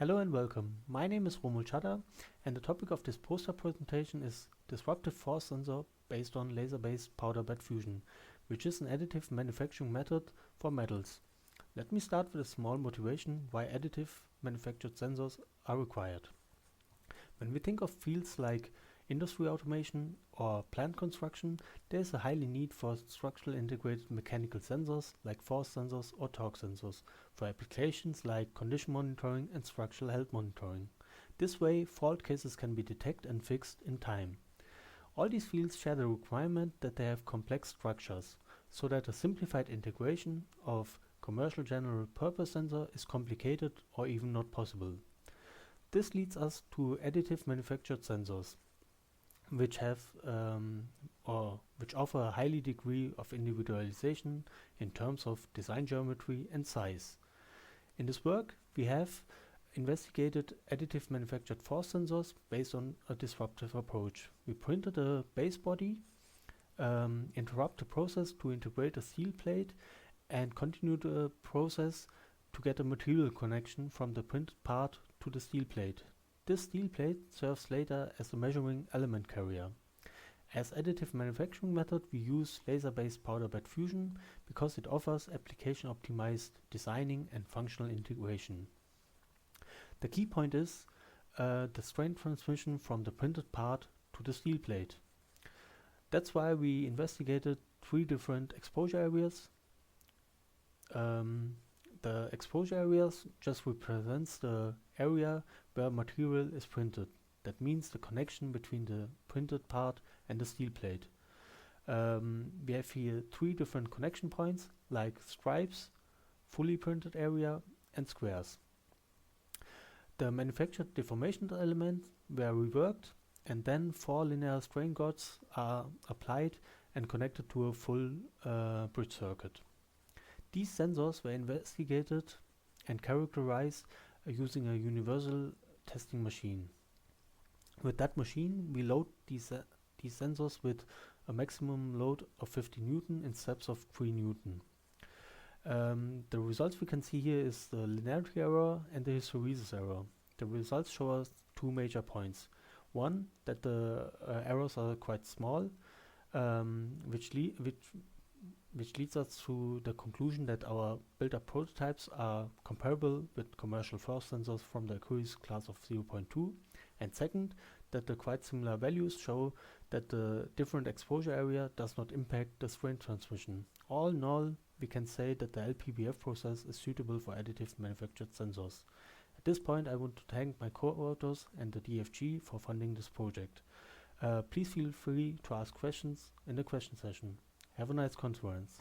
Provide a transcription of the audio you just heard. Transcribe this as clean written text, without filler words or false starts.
Hello and welcome. My name is Romol Chadda, and the topic of this poster presentation is disruptive force sensor based on laser-based powder bed fusion, which is an additive manufacturing method for metals. Let me start with a small motivation why additive manufactured sensors are required. When we think of fields like industry automation or plant construction, there is a highly need for structural integrated mechanical sensors like force sensors or torque sensors for applications like condition monitoring and structural health monitoring. This way, fault cases can be detected and fixed in time. All these fields share the requirement that they have complex structures, so that a simplified integration of commercial general purpose sensor is complicated or even not possible. This leads us to additive manufactured sensors, which offer a highly degree of individualization in terms of design geometry and size. In this work, we have investigated additive manufactured force sensors based on a disruptive approach. We printed a base body, interrupt the process to integrate a steel plate, and continue the process to get a material connection from the printed part to the steel plate. This steel plate serves later as a measuring element carrier. As additive manufacturing method, we use laser-based powder bed fusion because it offers application-optimized designing and functional integration. The key point is the strain transmission from the printed part to the steel plate. That's why we investigated 3 different exposure areas. The exposure areas just represents the area where material is printed. That means the connection between the printed part and the steel plate. We have here 3 different connection points like stripes, fully printed area and squares. The manufactured deformation elements were reworked and then 4 linear strain gauges are applied and connected to a full bridge circuit. These sensors were investigated and characterized using a universal testing machine. With that machine, we load these sensors with a maximum load of 50 Newton in steps of 3 Newton. The results we can see here is the linearity error and the hysteresis error. The results show us 2 major points. One, that the errors are quite small, which leads us to the conclusion that our built-up prototypes are comparable with commercial force sensors from the accuracy class of 0.2. And second, that the quite similar values show that the different exposure area does not impact the strain transmission. All in all, we can say that the LPBF process is suitable for additive manufactured sensors. At this point, I want to thank my co-authors and the DFG for funding this project. Please feel free to ask questions in the question session. Have a nice conference.